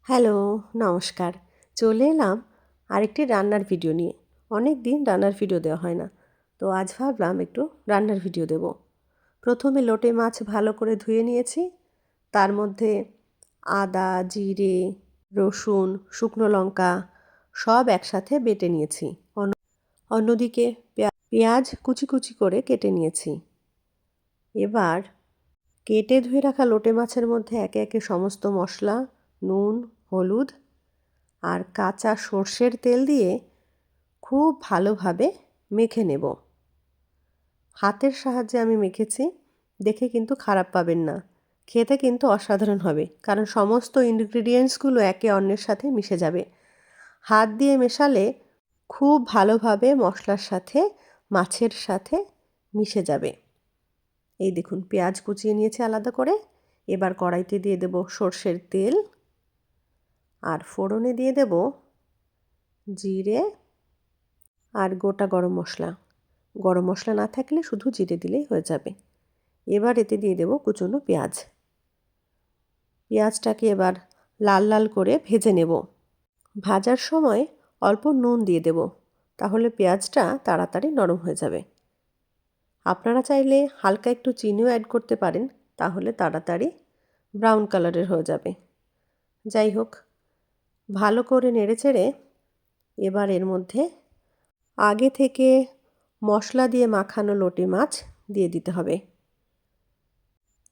Hello, নমস্কার। চলে এলাম আরেকটি রান্নার ভিডিও নিয়ে। অনেক দিন রান্নার ভিডিও দেওয়া হয় না। তো আজ ভাবলাম একটু রান্নার ভিডিও দেব। প্রথমে লোটে মাছ ভালো করে ধুয়ে নিয়েছি। তার মধ্যে আদা, জিরে, রসুন, শুকনো লঙ্কা সব একসাথে বেটে নিয়েছি। অন্যদিকে পেঁয়াজ কুচি কুচি করে কেটে নিয়েছি। এবার কেটে ধুয়ে রাখা লোটে মাছের মধ্যে একে একে সমস্ত মশলা, নুন, হলুদ আর কাঁচা সর্ষের তেল দিয়ে খুব ভালোভাবে মেখে নেব। হাতের সাহায্যে আমি মেখেছি, দেখে কিন্তু খারাপ পাবেন না। খেতে কিন্তু অসাধারণ হবে, কারণ সমস্ত ইনগ্রিডিয়েন্টসগুলো একে অন্যের সাথে মিশে যাবে। হাত দিয়ে মেশালে খুব ভালোভাবে মশলার সাথে মাছের সাথে মিশে যাবে। এই দেখুন, পেঁয়াজ কুচিয়ে নিয়েছি আলাদা করে। এবার কড়াইতে দিয়ে দেব সর্ষের তেল আর ফোড়নে দিয়ে দেব জিরে আর গোটা গরম মশলা। গরম মশলা না থাকলে শুধু জিরে দিলেই হয়ে যাবে। এবার এতে দিয়ে দেব কুচনো পেঁয়াজ। পেঁয়াজটাকে এবার লাল লাল করে ভেজে নেব। ভাজার সময় অল্প নুন দিয়ে দেব, তাহলে পেঁয়াজটা তাড়াতাড়ি নরম হয়ে যাবে। আপনারা চাইলে হালকা একটু চিনিও অ্যাড করতে পারেন, তাহলে তাড়াতাড়ি ব্রাউন কালারের হয়ে যাবে। যাই হোক, ভালো করে নেড়েচেড়ে এবার এর মধ্যে আগে থেকে মশলা দিয়ে মাখানো লোটে মাছ দিয়ে দিতে হবে।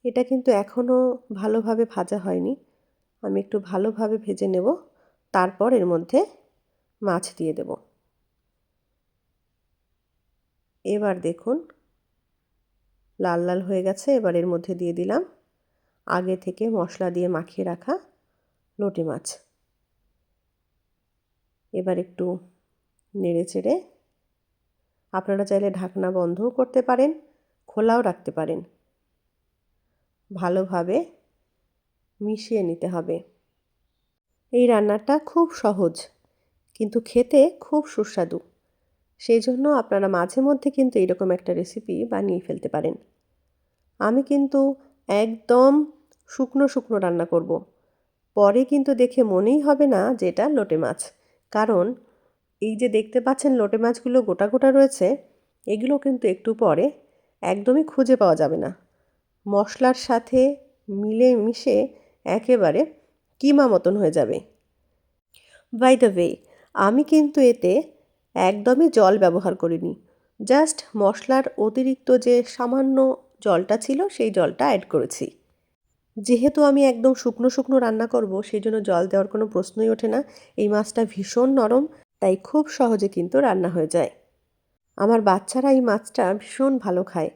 এটা কিন্তু এখনও ভালোভাবে ভাজা হয়নি, আমি একটু ভালোভাবে ভেজে নেব, তারপর এর মধ্যে মাছ দিয়ে দেব। এবার দেখুন লাল লাল হয়ে গেছে। এবার এর মধ্যে দিয়ে দিলাম আগে থেকে মশলা দিয়ে মাখিয়ে রাখা লোটে মাছ। এবার একটু নেড়েচেড়ে আপনারা চাইলে ঢাকনা বন্ধও করতে পারেন, খোলাও রাখতে পারেন। ভালোভাবে মিশিয়ে নিতে হবে। এই রান্নাটা খুব সহজ, কিন্তু খেতে খুব সুস্বাদু। সেই জন্য আপনারা মাঝে মধ্যে কিন্তু এরকম একটা রেসিপি বানিয়ে ফেলতে পারেন। আমি কিন্তু একদম শুকনো শুকনো রান্না করব। পরে কিন্তু দেখে মনেই হবে না যে এটা লোটে মাছ, কারণ এই যে দেখতে পাচ্ছেন লোটে মাছগুলো গোটা গোটা রয়েছে, এগুলো কিন্তু একটু পরে একদমই খুঁজে পাওয়া যাবে না। মশলার সাথে মিলে মিশে একেবারে কিমা মতন হয়ে যাবে। বাই দ্য ওয়ে, আমি কিন্তু এতে একদমই জল ব্যবহার করিনি। জাস্ট মশলার অতিরিক্ত যে সামান্য জলটা ছিল সেই জলটা অ্যাড করেছি। যেহেতু আমি একদম শুকনো শুকনো রান্না করব, সেই জন্য জল দেওয়ার কোনো প্রশ্নই ওঠে না। এই মাছটা ভীষণ নরম, তাই খুব সহজে কিন্তু রান্না হয়ে যায়। আমার বাচ্চারা এই মাছটা ভীষণ ভালো খায়,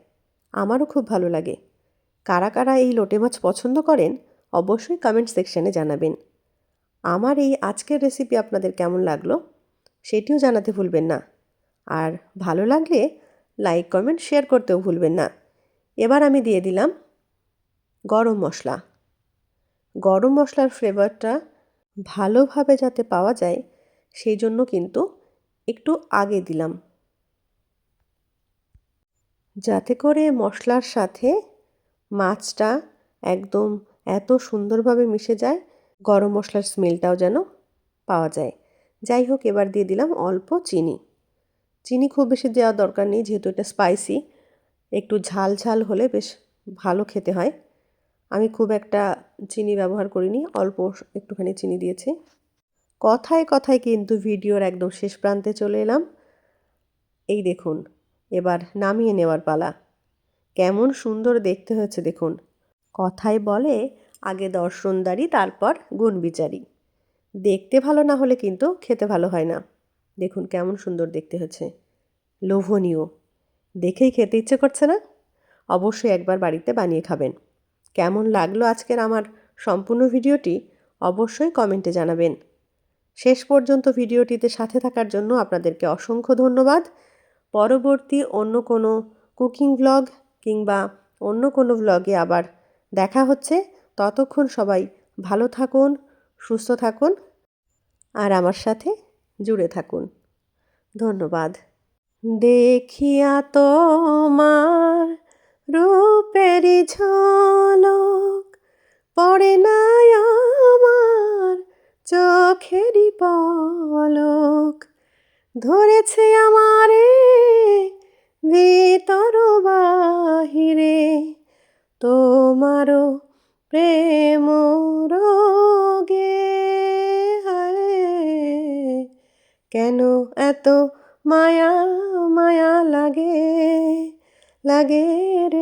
আমারও খুব ভালো লাগে। কারা কারা এই লোটে মাছ পছন্দ করেন অবশ্যই কমেন্ট সেকশনে জানাবেন। আমার এই আজকের রেসিপি আপনাদের কেমন লাগলো সেটিও জানাতে ভুলবেন না। আর ভালো লাগলে লাইক কমেন্ট শেয়ার করতেও ভুলবেন না। এবার আমি দিয়ে দিলাম গরম মশলা। গরম মশলার ফ্লেভারটা ভালোভাবে যাতে পাওয়া যায় সেই জন্য কিন্তু একটু আগে দিলাম, যাতে করে মশলার সাথে মাছটা একদম এত সুন্দরভাবে মিশে যায়, গরম মশলার স্মেলটাও যেন পাওয়া যায়। যাই হোক, এবার দিয়ে দিলাম অল্প চিনি। চিনি খুব বেশি দেওয়ার দরকার নেই, যেহেতু এটা স্পাইসি। একটু ঝাল ঝাল হলে বেশ ভালো খেতে হয়। আমি খুব একটা চিনি ব্যবহার করিনি, অল্প একটুখানি চিনি দিয়েছি। কথায় কথায় কিন্তু ভিডিওর একদম শেষ প্রান্তে চলে এলাম। এই দেখুন, এবার নামিয়ে নেওয়ার পালা। কেমন সুন্দর দেখতে হয়েছে দেখুন। কথায় বলে আগে দর্শনদারি তারপর গুণবিচারী। দেখতে ভালো না হলে কিন্তু খেতে ভালো হয় না। দেখুন কেমন সুন্দর দেখতে হয়েছে, লোভনীয়। দেখেই খেতে ইচ্ছে করছে না? অবশ্যই একবার বাড়িতে বানিয়ে খাবেন। কেমন লাগলো আজকের আমার সম্পূর্ণ ভিডিওটি অবশ্যই কমেন্টে জানাবেন। শেষ পর্যন্ত ভিডিওটিতে সাথে থাকার জন্য আপনাদেরকে অসংখ্য ধন্যবাদ। পরবর্তী অন্য কোনো কুকিং ভ্লগ কিংবা অন্য কোনো ভ্লগে আবার দেখা হচ্ছে। ততক্ষণ সবাই ভালো থাকুন, সুস্থ থাকুন আর আমার সাথে জুড়ে থাকুন। ধন্যবাদ। দেখিয়া তোমার রূপেরই ঝলক পড়ে না আমার চোখেরই পলক ধরেছে আমারে ভিতর বাহিরে তোমারও প্রেম রোগে হায় কেন এত মায়া মায়া লাগে লাগে রে